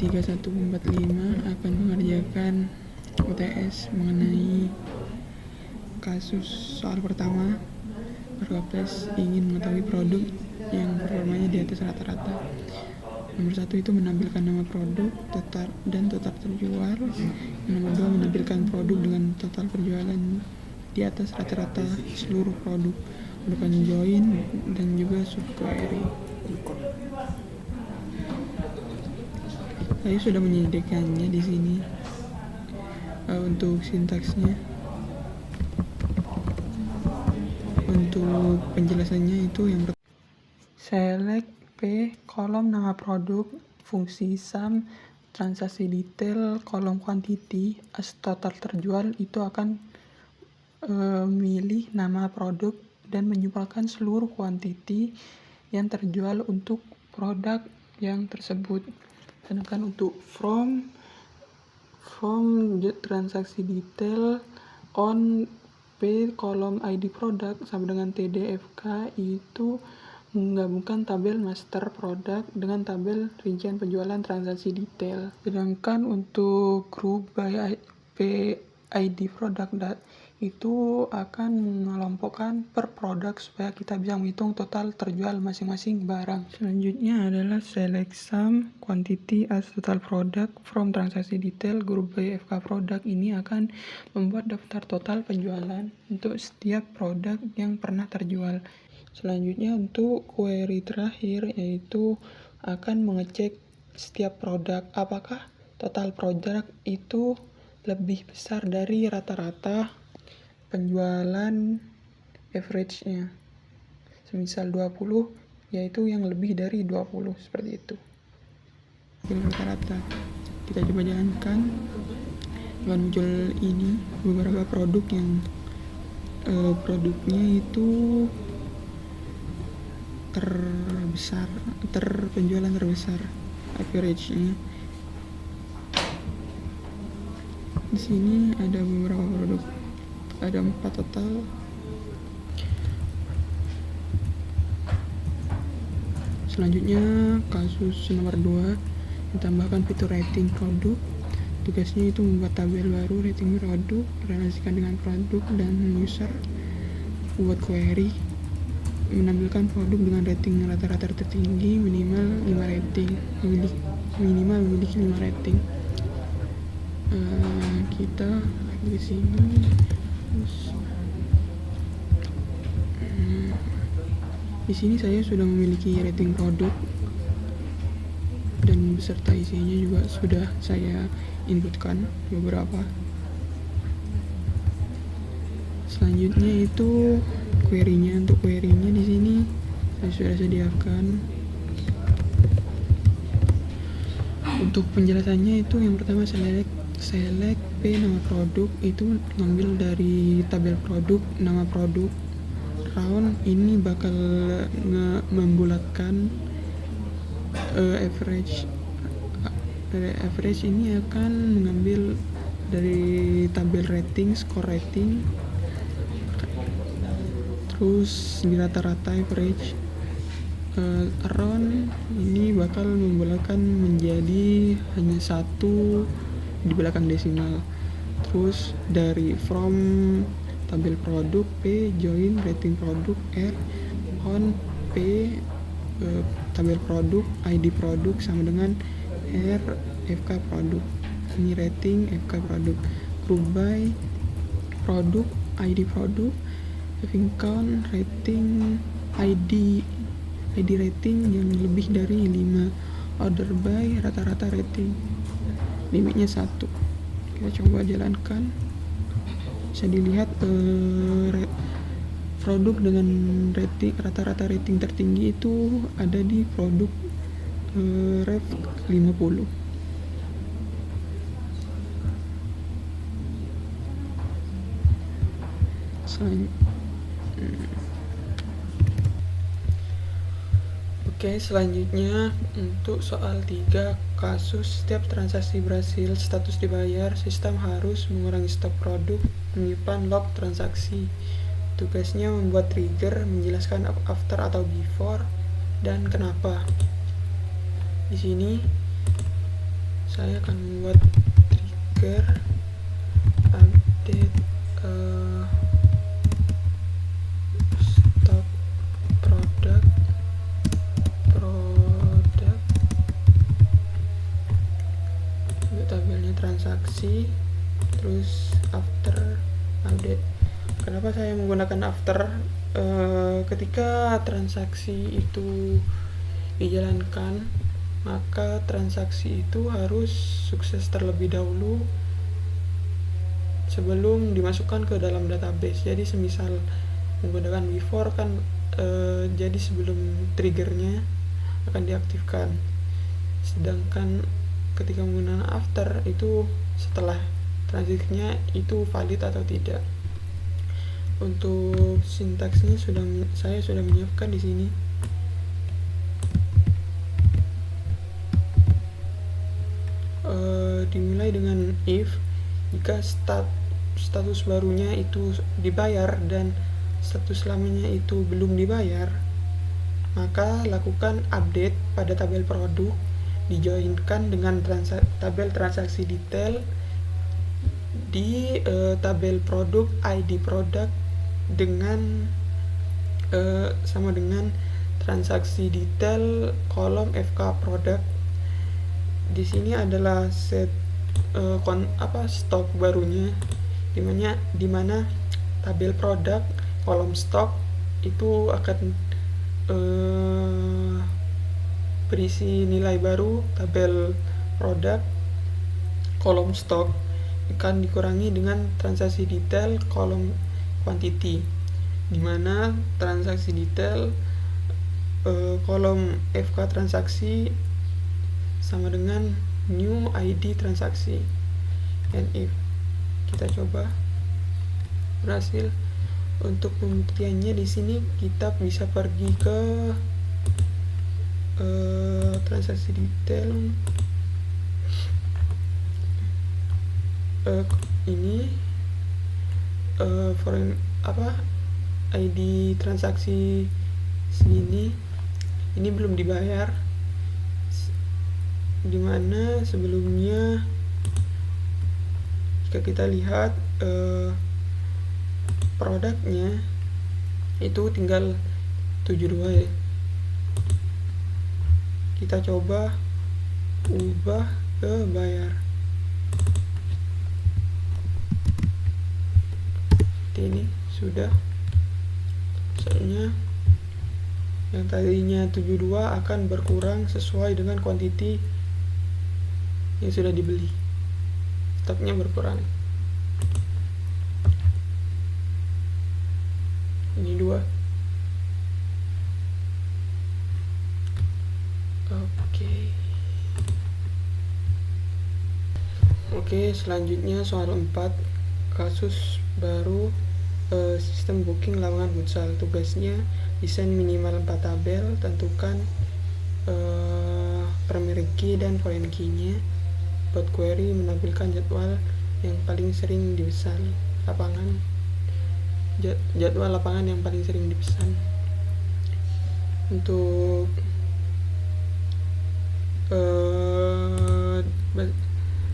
3145 akan mengerjakan UTS mengenai kasus soal pertama. Marketplace ingin mengetahui produk yang performanya di atas rata-rata. Nomor 1 itu menampilkan nama produk dan total terjual. Nomor 2 menampilkan produk dengan total penjualan di atas rata-rata seluruh produk. Melakukan join dan juga subquery. Saya sudah menyediakannya di sini untuk sintaksnya. Untuk penjelasannya itu yang select P kolom nama produk, fungsi sum, transaksi detail, kolom quantity, as total terjual itu akan milih nama produk dan menjumlahkan seluruh quantity yang terjual untuk produk yang tersebut. Sedangkan untuk from transaksi detail on P kolom ID produk sama dengan TDFK itu menggabungkan tabel master produk dengan tabel rincian penjualan transaksi detail. Sedangkan untuk group by P ID produk itu akan mengelompokkan per produk supaya kita bisa menghitung total terjual masing-masing barang. Selanjutnya adalah select sum quantity as total product from transaksi detail. Group by FK produk ini akan membuat daftar total penjualan untuk setiap produk yang pernah terjual. Selanjutnya untuk query terakhir yaitu akan mengecek setiap produk apakah total produk itu lebih besar dari rata-rata penjualan average-nya. Semisal 20 yaitu yang lebih dari 20 seperti itu. Rata-rata kita coba jalankan, akan muncul ini beberapa produk yang produknya itu penjualan terbesar average-nya. Di sini ada beberapa produk, ada 4 total. Selanjutnya kasus nomor 2, ditambahkan fitur rating produk. Tugasnya itu membuat tabel baru rating produk, relasikan dengan produk dan user. Buat query, menampilkan produk dengan rating rata-rata tertinggi minimal 5 rating, minimal memiliki 5 rating. Kita di sini di sini saya sudah memiliki rating produk dan beserta isinya juga sudah saya inputkan beberapa. Selanjutnya itu query-nya. Untuk query-nya di sini saya sudah sediakan. Untuk penjelasannya itu yang pertama select P nama produk itu ngambil dari tabel produk, nama produk. Round ini bakal membulatkan average. Average ini akan mengambil dari tabel rating, score rating, terus di rata-rata average. Round ini bakal membulatkan menjadi hanya 1 di belakang desimal. Terus dari from tabel produk P join rating produk R on P tabel produk ID produk sama dengan R FK produk. Ini rating FK produk. Group by produk ID produk, having count rating ID rating yang lebih dari 5, order by rata-rata rating, limitnya 1. Kita coba jalankan. Bisa dilihat produk dengan rating rata-rata rating tertinggi itu ada di produk ref 50. Selanjutnya untuk soal 3, kasus setiap transaksi berhasil status dibayar, sistem harus mengurangi stok produk, menyimpan log transaksi. Tugasnya membuat trigger, menjelaskan after atau before dan kenapa. Di sini saya akan membuat trigger update stock product untuk tabelnya transaksi, terus after update. Kenapa saya menggunakan after? Ketika transaksi itu dijalankan, maka transaksi itu harus sukses terlebih dahulu sebelum dimasukkan ke dalam database. Jadi semisal menggunakan before kan jadi sebelum triggernya akan diaktifkan, sedangkan ketika menggunakan after itu setelah transaksinya itu valid atau tidak. Untuk sintaksnya saya sudah menyiapkan di sini. Dimulai dengan if jika status barunya itu dibayar dan status lamanya itu belum dibayar, maka lakukan update pada tabel produk, dijoinkan dengan tabel transaksi detail di tabel produk ID produk dengan sama dengan transaksi detail kolom FK produk. Di sini adalah set stok barunya, dimana tabel produk kolom stok itu akan berisi nilai baru, tabel produk kolom stok akan dikurangi dengan transaksi detail kolom quantity, dimana transaksi detail kolom FK transaksi sama dengan new ID transaksi. And if kita coba berhasil. Untuk pembuktiannya di sini kita bisa pergi ke transaksi detail ini foreign ID transaksi segini, ini belum dibayar, dimana sebelumnya jika kita lihat produknya itu tinggal 72 ya. Kita coba ubah ke bayar. Ini sudah, soalnya yang tadinya 72 akan berkurang sesuai dengan kuantiti yang sudah dibeli, stoknya berkurang. Ini 2. Oke, selanjutnya soal 4, kasus baru sistem booking lapangan futsal. Tugasnya desain minimal 4 tabel, tentukan primary key dan foreign key-nya. Buat query menampilkan jadwal yang paling sering dipesan lapangan, jadwal lapangan yang paling sering dipesan. Untuk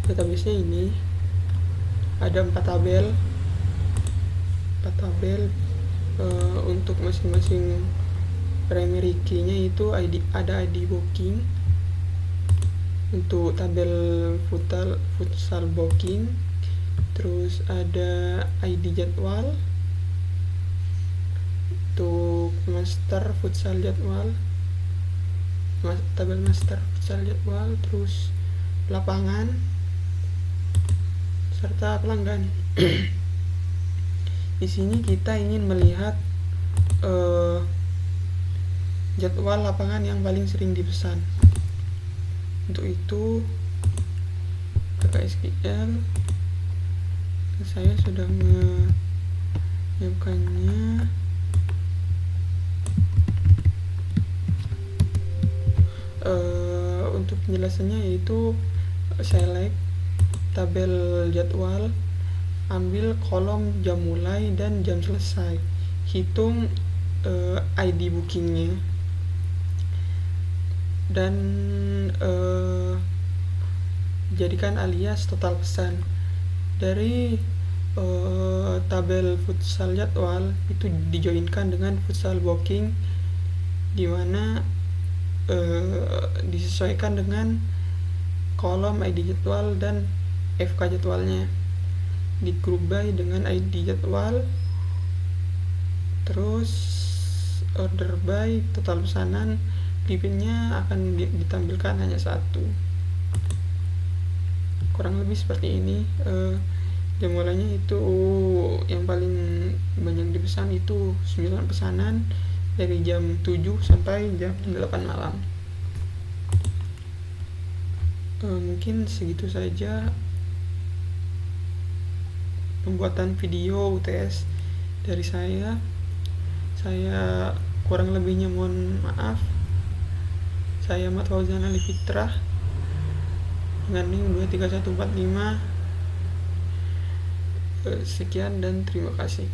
database-nya ini ada 4 tabel. Untuk masing-masing primary key-nya itu ada ID booking. Untuk tabel futsal booking, terus ada ID jadwal. Untuk master futsal jadwal, tabel master futsal jadwal, terus lapangan serta pelanggan. Di sini kita ingin melihat jadwal lapangan yang paling sering dipesan. Untuk itu KKSQL saya sudah menyiapkannya. Untuk penjelasannya yaitu select tabel jadwal, ambil kolom jam mulai dan jam selesai, hitung ID bookingnya, dan jadikan alias total pesan. Dari tabel futsal jadwal itu dijoinkan dengan futsal booking, di mana disesuaikan dengan kolom ID jadwal dan FK jadwalnya. Di group by dengan ID jadwal, terus order by total pesanan, repeatnya akan ditampilkan hanya satu. Kurang lebih seperti ini. Jam mulainya itu yang paling banyak dipesan itu 9 pesanan dari jam 7 sampai jam 8 malam. Mungkin segitu saja pembuatan video UTS dari saya kurang lebihnya mohon maaf. Saya Ahmad Fauzan Ali Fitrah dengan NIM 23145. Sekian dan terima kasih.